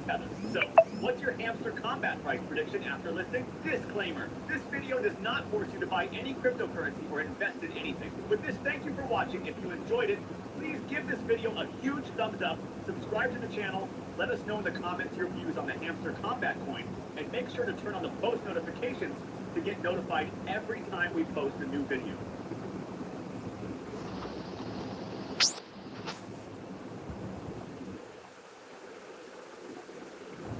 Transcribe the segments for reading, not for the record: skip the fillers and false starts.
tether. So, what's your hamster combat price prediction after listing? Disclaimer, this video does not force you to buy any cryptocurrency or invest in anything. With this, thank you for watching. If you enjoyed it, please give this video a huge thumbs up, subscribe to the channel, let us know in the comments your views on the hamster combat coin, and make sure to turn on the post notifications to get notified every time we post a new video.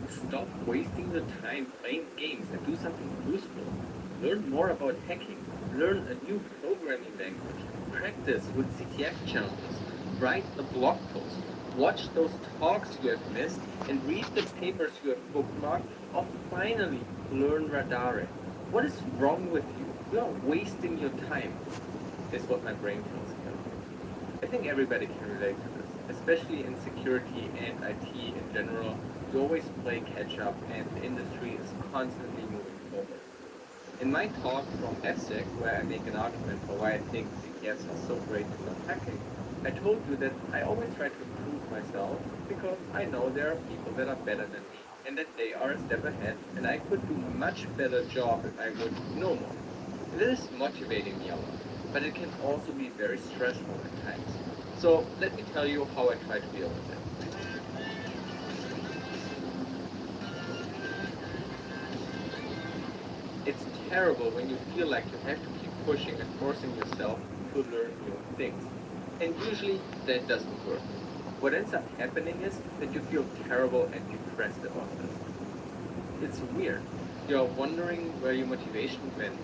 Stop wasting your time playing games and do something useful. Learn more about hacking. Learn a new programming language. Practice with CTF challenges. Write a blog post. Watch those talks you have missed and read the papers you have bookmarked, or finally learn Radare. What is wrong with you? You are wasting your time, is what my brain tells me. I think everybody can relate to this, especially in security and IT in general. You always play catch up and the industry is constantly moving forward. In my talk from FSEC, where I make an argument for why I think CTFs are so great at hacking, I told you that I always try to improve myself because I know there are people that are better than me and that they are a step ahead and I could do a much better job if I would know more. And this is motivating me a lot, but it can also be very stressful at times. So let me tell you how I try to deal with it. It's terrible when you feel like you have to keep pushing and forcing yourself to learn new things. And usually that doesn't work. What ends up happening is that you feel terrible and depressed about this. It's weird. You're wondering where your motivation went.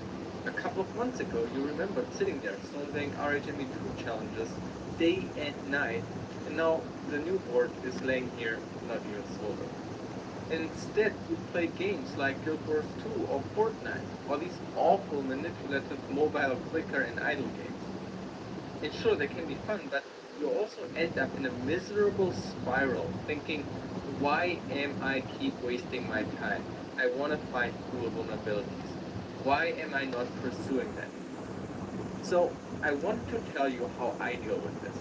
A couple of months ago you remembered sitting there solving RHME2 challenges day and night, and now the new board is laying here not even solved. And instead you play games like Guild Wars 2 or Fortnite, or these awful manipulative mobile clicker and idle games. And sure, they can be fun, but you also end up in a miserable spiral, thinking, why am I keep wasting my time? I want to find cool vulnerabilities. Why am I not pursuing them? So I want to tell you how I deal with this,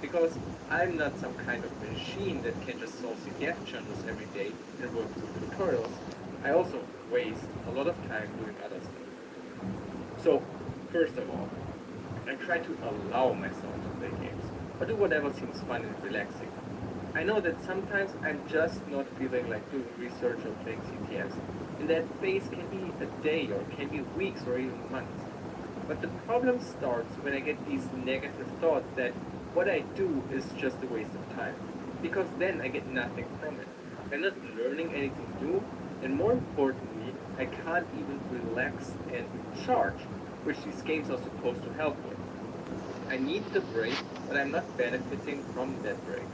because I'm not some kind of machine that can just solve CTF challenges every day and work through tutorials. I also waste a lot of time doing other stuff. So, first of all, I try to allow myself to play games, or do whatever seems fun and relaxing. I know that sometimes I'm just not feeling like doing research or playing CTFs, and that phase can be a day or can be weeks or even months. But the problem starts when I get these negative thoughts that what I do is just a waste of time, because then I get nothing from it. I'm not learning anything new, and more importantly, I can't even relax and charge, which these games are supposed to help with. I need the break, but I'm not benefiting from that break.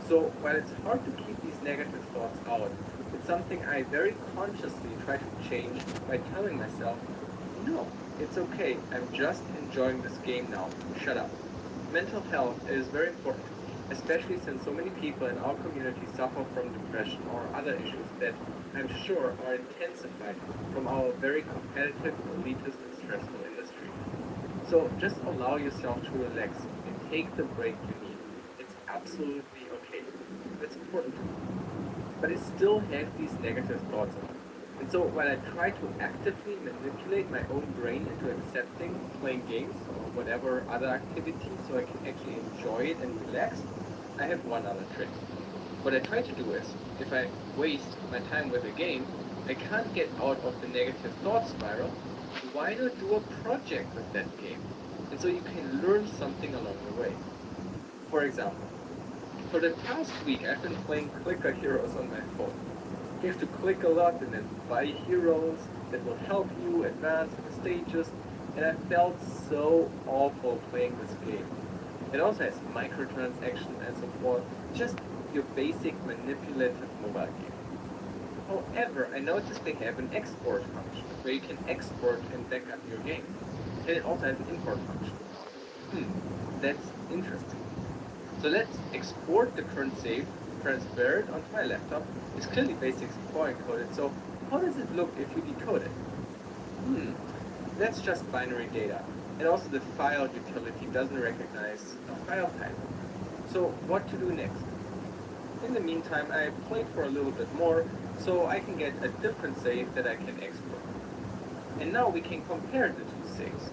So while it's hard to keep these negative thoughts out, it's something I very consciously try to change by telling myself, no, it's okay, I'm just enjoying this game now, shut up. Mental health is very important, especially since so many people in our community suffer from depression or other issues that I'm sure are intensified from our very competitive, elitist, and stressful industry. So just allow yourself to relax and take the break you need. It's absolutely okay. That's important to me. But I still have these negative thoughts about it. And so while I try to actively manipulate my own brain into accepting playing games or whatever other activity so I can actually enjoy it and relax, I have one other trick. What I try to do is, if I waste my time with a game, I can't get out of the negative thought spiral, why not do a project with that game? And so you can learn something along the way. For example, for the past week I've been playing clicker heroes on my phone. You have to click a lot and then buy heroes that will help you advance in the stages, and I felt so awful playing this game. It also has microtransactions and so forth, just your basic manipulative mobile game. However, I noticed they have an export function, where you can export and back up your game. And it also has an import function. That's interesting. So let's export the current save, transfer it onto my laptop. It's clearly base64 encoded, so how does it look if you decode it? That's just binary data. And also the file utility doesn't recognize a file type. So what to do next? In the meantime, I played for a little bit more, so I can get a different save that I can export. And now we can compare the two saves.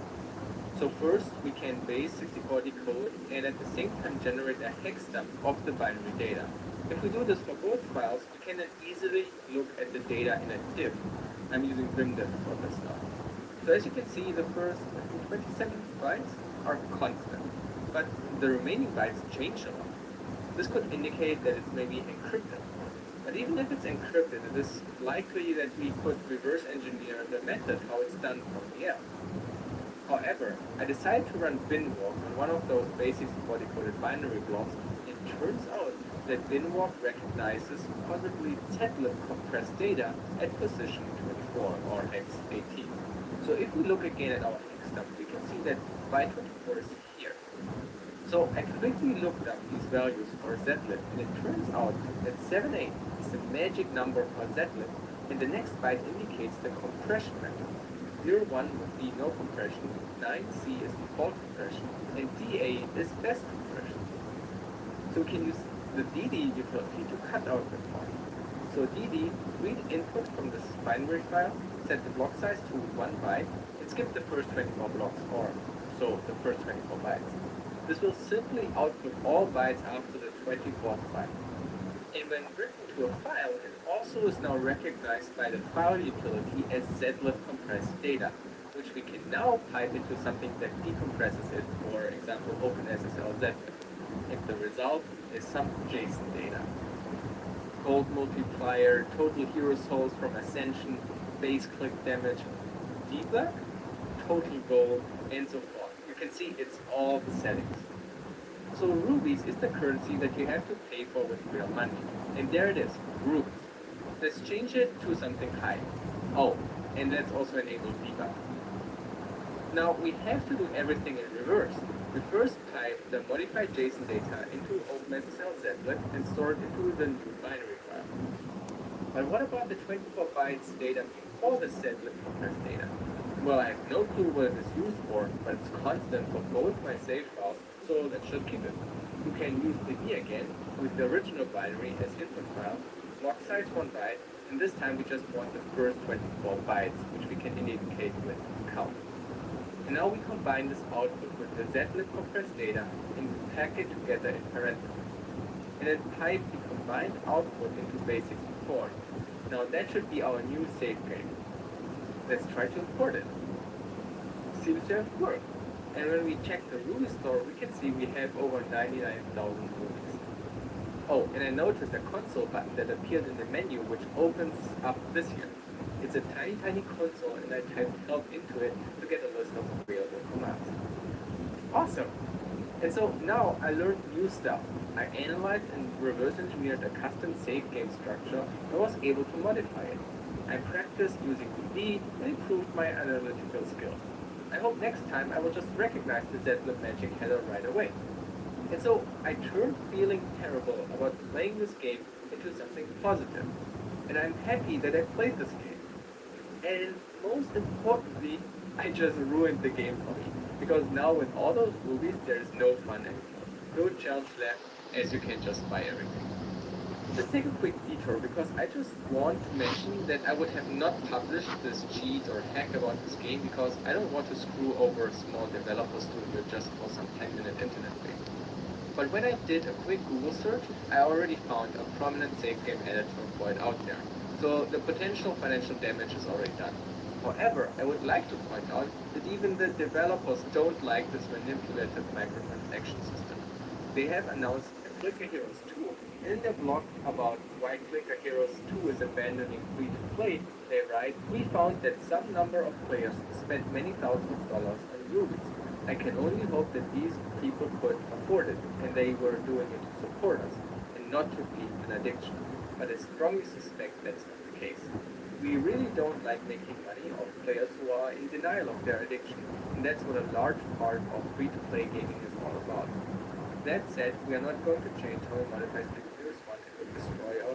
So first, we can base 64 decode and at the same time generate a hex dump of the binary data. If we do this for both files, we can then easily look at the data in a diff. I'm using vimdiff for this now. So as you can see, the first 27 bytes are constant, but the remaining bytes change a lot. This could indicate that it's maybe encrypted. But even if it's encrypted, it is likely that we could reverse engineer the method how it's done from the app. However, I decided to run binwalk on one of those basic decoded binary blocks. It turns out that binwalk recognizes possibly zlib compressed data at position 24 or hex 18. So if we look again at our hex dump, we can see that byte 24 is here. So I quickly looked up these values for zlib, and it turns out that 78 is the magic number for zlib, and the next byte indicates the compression method. 01 would be no compression, 9C is default compression, and DA is best compression. So we can use the DD utility to cut out the point. So DD, read input from this binary file, set the block size to 1 byte, and skip the first 24 blocks, or so the first 24 bytes. This will simply output all bytes after the 24th byte. And when written to a file, it also is now recognized by the file utility as zlib compressed data, which we can now pipe into something that decompresses it, for example, OpenSSL zlib. And the result is some JSON data. Gold multiplier, total hero souls from Ascension, base click damage, debug, total gold, and so forth. You can see it's all the settings. So rubies is the currency that you have to pay for with real money. And there it is, rubies. Let's change it to something high. Oh, and let's also enable debug. Now we have to do everything in reverse. We first pipe the modified JSON data into OpenSSL zlib and store it into the new binary file. But what about the 24 bytes data before the zlib compressed data? Well, I have no clue what it is used for, but it's constant for both my save files, so let's just keep it. You can use the D again with the original binary as input file, block size 1 byte, and this time we just want the first 24 bytes, which we can indicate with count. And now we combine this output with the zlib compressed data and pack it together in parentheses. And then pipe the combined output into base64. Now that should be our new save game. Let's try to import it. Seems to have worked. And when we check the Ruby store, we can see we have over 99,000 rubies. Oh, and I noticed a console button that appeared in the menu, which opens up this here. It's a tiny, tiny console, and I typed help into it to get a list of available commands. Awesome! And so now I learned new stuff. I analyzed and reverse engineered a custom save game structure and was able to modify it. I practiced using DD and improved my analytical skills. I hope next time I will just recognize the zlib magic header right away. And so I turned feeling terrible about playing this game into something positive. And I'm happy that I played this game. And most importantly, I just ruined the game for me. Because now with all those rubies, there is no fun anymore. No challenge left, as you can just buy everything. Let's take a quick detour because I just want to mention that I would have not published this cheat or hack about this game because I don't want to screw over a small developer studio just for some 10-minute internet fame. But when I did a quick Google search, I already found a prominent save game editor for it out there. So the potential financial damage is already done. However, I would like to point out that even the developers don't like this manipulative microtransaction system. They have announced a Clicker Heroes 2, and in their blog about why Clicker Heroes 2 is abandoning free-to-play, they write, "We found that some number of players spent many thousands of dollars on rubies. I can only hope that these people could afford it, and they were doing it to support us, and not to feed an addiction. But I strongly suspect that's not the case. We really don't like making money off players who are in denial of their addiction, and that's what a large part of free-to-play gaming is all about. That said, we are not going to change how we monetize videos once it will destroy our